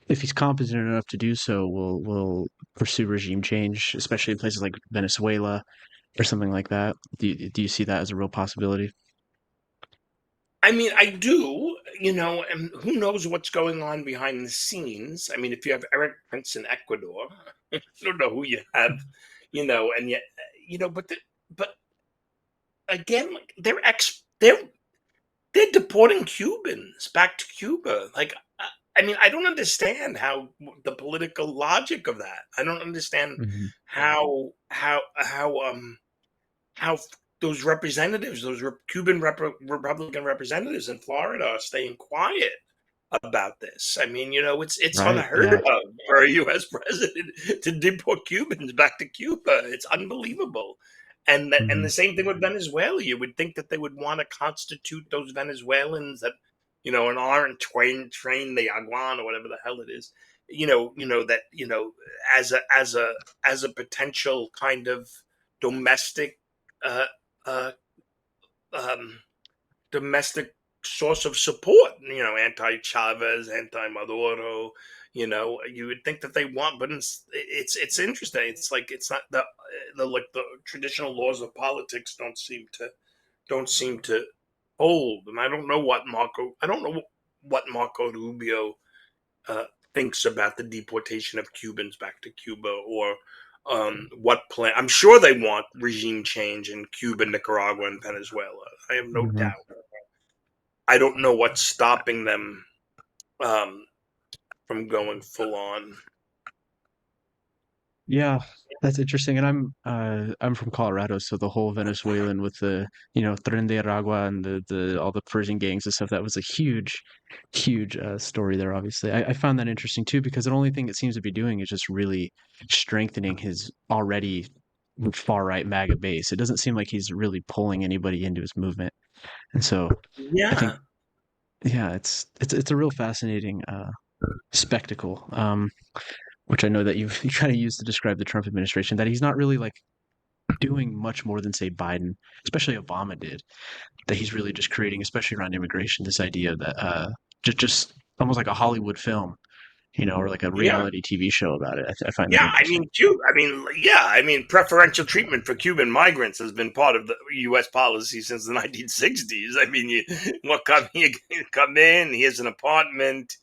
A: if he's competent enough to do so, will pursue regime change, especially in places like Venezuela or something like that? Do you see that as a real possibility?
B: I mean, I do, and who knows what's going on behind the scenes. I mean, if you have Eric Prince in Ecuador, I don't know who you have, and yet, but again, like they're deporting Cubans back to Cuba. Like, I mean, I don't understand how the political logic of that. I don't understand
A: Hmm.
B: how those representatives, those Cuban Republican representatives in Florida, are staying quiet about this. I mean, it's
A: Right.
B: unheard
A: Yeah.
B: of for a U.S. president to deport Cubans back to Cuba. It's unbelievable. And
A: Hmm.
B: the same thing with Venezuela. You would think that they would want to constitute those Venezuelans that and aren't trained the Aguan or whatever the hell it is. That as a potential kind of domestic uh, uh, um, domestic source of support, anti-Chavez, anti-Maduro. You would think that they want, but it's interesting. It's like it's not the traditional laws of politics don't seem to hold, and I don't know what Marco Rubio uh, thinks about the deportation of Cubans back to Cuba, or what plan. I'm sure they want regime change in Cuba, Nicaragua, and Venezuela. I have no
A: Hmm.
B: doubt. I don't know what's stopping them um, from going full on.
A: Yeah, that's interesting. And I'm from Colorado, so the whole Venezuelan with the Tren de Aragua and the all the Persian gangs and stuff, that was a huge story there. Obviously, I found that interesting too because the only thing it seems to be doing is just really strengthening his already far right MAGA base. It doesn't seem like he's really pulling anybody into his movement, and so I think
B: Yeah,
A: yeah, it's a real fascinating spectacle. Which I know that you've you kind of used to describe the Trump administration, that he's not really like doing much more than say Biden, especially Obama did. That he's really just creating, especially around immigration, this idea that just almost like a Hollywood film, or like a
B: yeah.
A: reality TV show about it. I find that
B: Yeah, I
A: interesting.
B: mean, preferential treatment for Cuban migrants has been part of the U.S. policy since the 1960s. I mean, you come in, here's an apartment,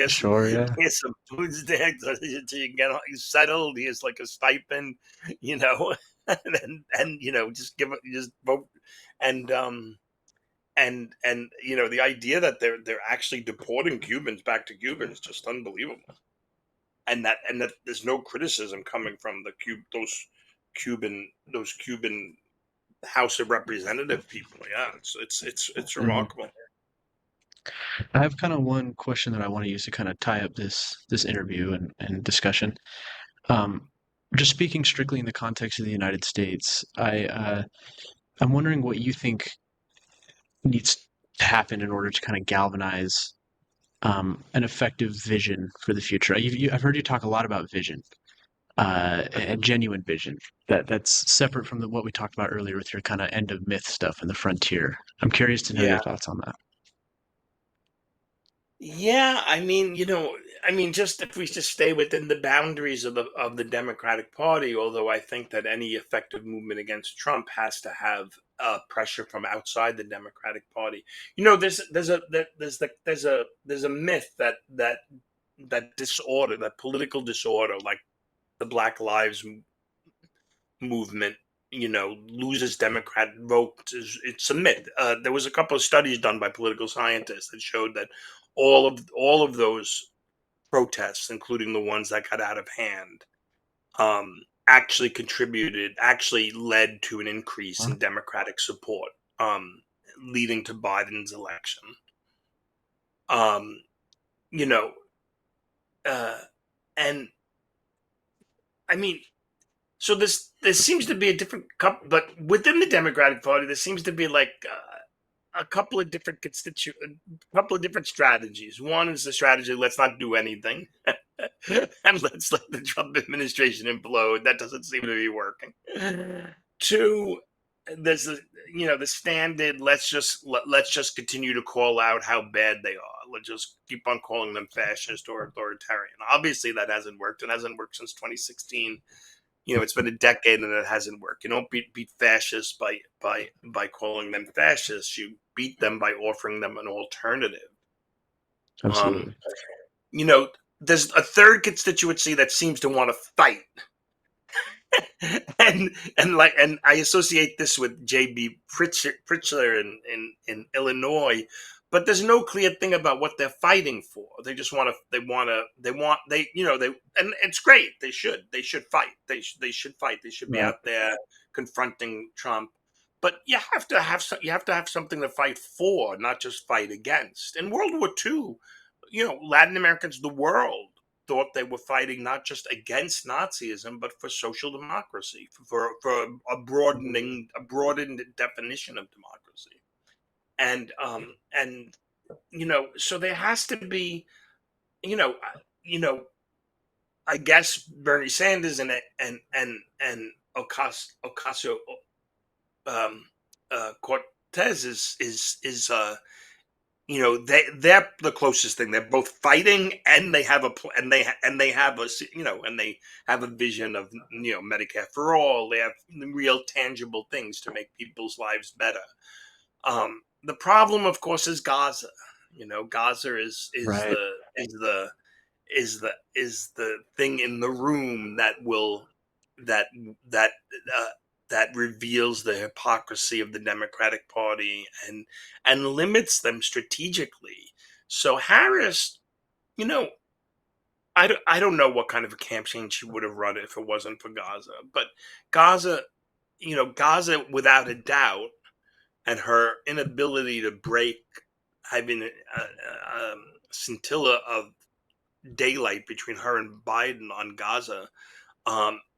A: Sure, yeah,
B: here's some food there to you get settled. Here's like a stipend, you know, and just vote, and the idea that they're actually deporting Cubans back to Cuba is just unbelievable, and that there's no criticism coming from those Cuban House of Representative people. Yeah, it's
A: hmm.
B: remarkable.
A: I have kind of one question that I want to use to kind of tie up this interview and discussion. Um, just speaking strictly in the context of the United States, I'm wondering what you think needs to happen in order to kind of galvanize an effective vision for the future. I've heard you talk a lot about vision, and genuine vision. That's separate from what we talked about earlier with your kind of end of myth stuff and the frontier. I'm curious to know
B: Yeah,
A: your thoughts on that.
B: yeah. Just if we just stay within the boundaries of the Democratic Party, although I think that any effective movement against Trump has to have pressure from outside the Democratic Party. You know, there's a myth that disorder, that political disorder, like the Black Lives movement, loses Democrat votes. It's a myth. There was a couple of studies done by political scientists that showed that all of those protests, including the ones that got out of hand, actually led to an increase
A: Huh?
B: in Democratic support, um, leading to Biden's election. Um, you know, uh, and I mean, so there seems to be a different couple, but within the Democratic Party, there seems to be like a couple of different a couple of different strategies. One is the strategy: let's not do anything, and let's let the Trump administration implode. That doesn't seem to be working. Two, there's the standard. Let's just continue to call out how bad they are. Let's just keep on calling them fascist or authoritarian. Obviously, that hasn't worked. It hasn't worked since 2016. It's been a decade and it hasn't worked. You don't beat fascists by calling them fascists. You beat them by offering them an alternative. Um,
A: Absolutely.
B: you know, there's a third constituency that seems to want to fight, and I associate this with J.B. Pritzker in Illinois. But there's no clear thing about what they're fighting for. They just want to. They and it's great. They should fight. They should fight. They should be
A: Right.
B: out there confronting Trump. But you have to have something to fight for, not just fight against. In World War II, Latin Americans, the world, thought they were fighting not just against Nazism, but for social democracy, for a broadened definition of democracy. And so there has to be, you know, you know, I guess Bernie Sanders and Ocasio um, Cortez they're the closest thing. They're both fighting, and they have a vision of Medicare for all. They have real tangible things to make people's lives better. The problem, of course, is Gaza. Gaza
A: Right.
B: is the thing in the room that that uh, that reveals the hypocrisy of the Democratic Party and limits them strategically. So Harris, you know, I don't know what kind of a campaign she would have run if it wasn't for Gaza, but Gaza, Gaza without a doubt, and her inability to break having a scintilla of daylight between her and Biden on Gaza,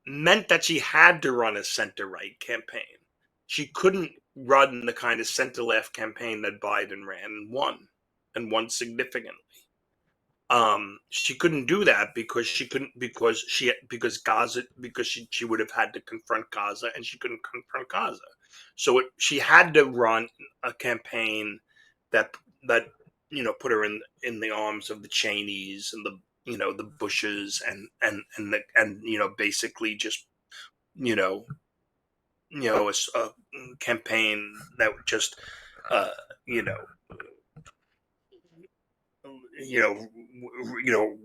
B: meant that she had to run a center right campaign. She couldn't run the kind of center left campaign that Biden ran and won significantly. She couldn't do that because she couldn't because Gaza because she would have had to confront Gaza, and she couldn't confront Gaza. So she had to run a campaign that that put her in the arms of the Cheneys and the Bushes and basically just you know a campaign that would just uh, you know you know you know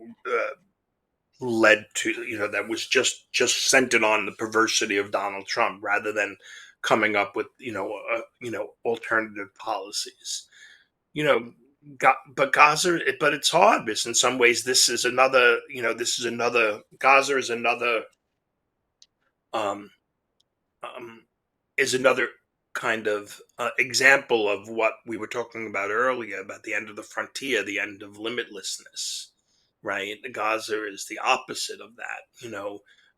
B: led to that was just centered on the perversity of Donald Trump rather than coming up with alternative policies. You know, but Gaza, but it's hard because in some ways this is another Gaza um, um, is another kind of example of what we were talking about earlier about the end of the frontier, the end of limitlessness, right? Gaza is the opposite of that.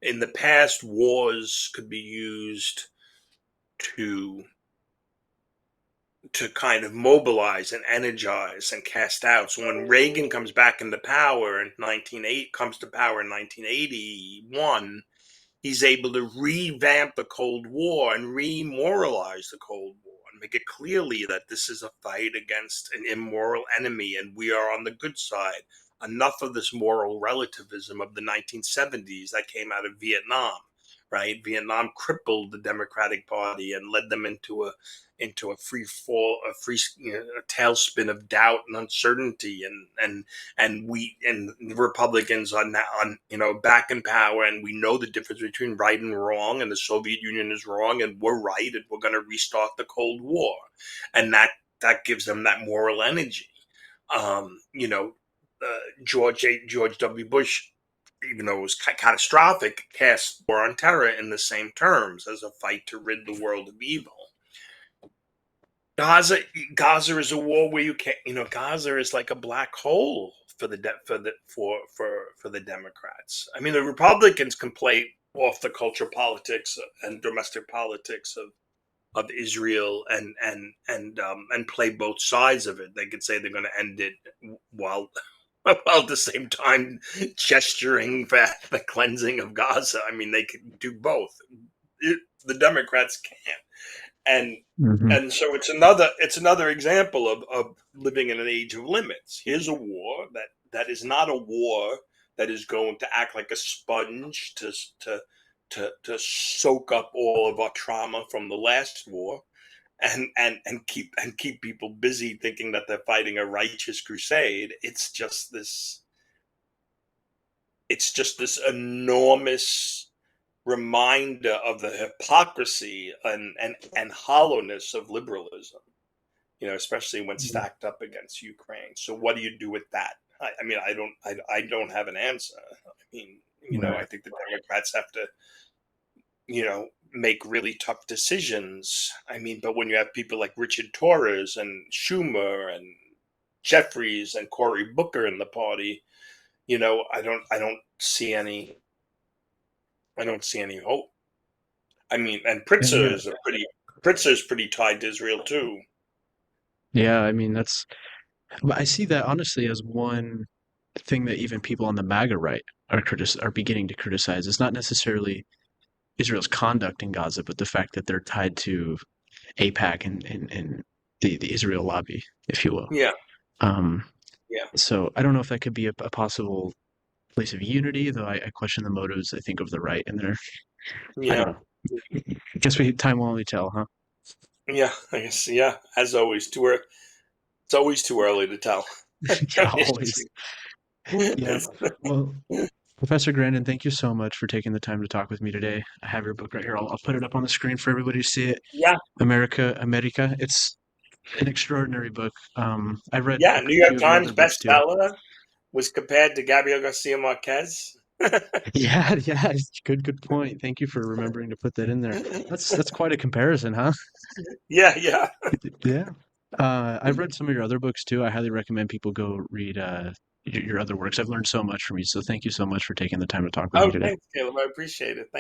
B: In the past, wars could be used to kind of mobilize and energize and cast out. So when Reagan comes back into power in 1981, he's able to revamp the Cold War and remoralize the Cold War and make it clearly that this is a fight against an immoral enemy and we are on the good side. Enough of this moral relativism of the 1970s that came out of Vietnam. right? Vietnam crippled the Democratic Party and led them into a free fall, a tailspin of doubt and uncertainty, and the Republicans are now back in power, and we know the difference between right and wrong, and the Soviet Union is wrong, and we're right, and we're going to restart the Cold War, and that gives them that moral energy. Um, you know, George W. Bush, even though it was catastrophic, cast war on terror in the same terms as a fight to rid the world of evil. Gaza, Gaza is a war where you can't. Gaza is like a black hole for the Democrats. I mean, the Republicans can play off the culture politics and domestic politics of Israel and play both sides of it. They could say they're going to end it while while at the same time gesturing for the cleansing of Gaza. I mean, they could do both. The Democrats can't, and
A: Hmm.
B: so it's another example of living in an age of limits. Here's a war that is not a war that is going to act like a sponge to soak up all of our trauma from the last war and keep people busy thinking that they're fighting a righteous crusade. It's just this enormous reminder of the hypocrisy and hollowness of liberalism, especially when stacked up against Ukraine. So what do you do with that? I mean, I don't have an answer. I mean, I
A: Right.
B: think the Democrats have to, make really tough decisions. I mean, but when you have people like Richard Torres and Schumer and Jeffries and Cory Booker in the party, I don't see any hope. I mean, and
A: Yeah.
B: Pritzker's pretty tied to Israel too.
A: Yeah. I mean, but I see that honestly as one thing that even people on the MAGA right are beginning to criticize. It's not necessarily Israel's conduct in Gaza, but the fact that they're tied to AIPAC and the Israel lobby, if you will.
B: Yeah,
A: Um,
B: yeah,
A: so I don't know if that could be a possible place of unity, though I question the motives, I think, of the right in there. I
B: yeah,
A: don't know. I guess time will only tell, huh?
B: yeah. I guess, yeah. As always, it's always too early to tell.
A: Yeah, always. Yeah. Well, Professor Grandin, thank you so much for taking the time to talk with me today. I have your book right here. I'll put it up on the screen for everybody to see it.
B: Yeah,
A: America. It's an extraordinary book. I read
B: yeah. New
A: a few
B: York
A: of your
B: Times
A: other books too.
B: bestseller was compared to Gabriel Garcia Marquez.
A: Yeah, yeah, good point. Thank you for remembering to put that in there. That's quite a comparison, huh?
B: Yeah, yeah.
A: Yeah. I've read some of your other books too. I highly recommend people go read your other works. I've learned so much from you, so thank you so much for taking the time to talk with me
B: Oh,
A: today.
B: thanks, Caleb. I appreciate it. Thank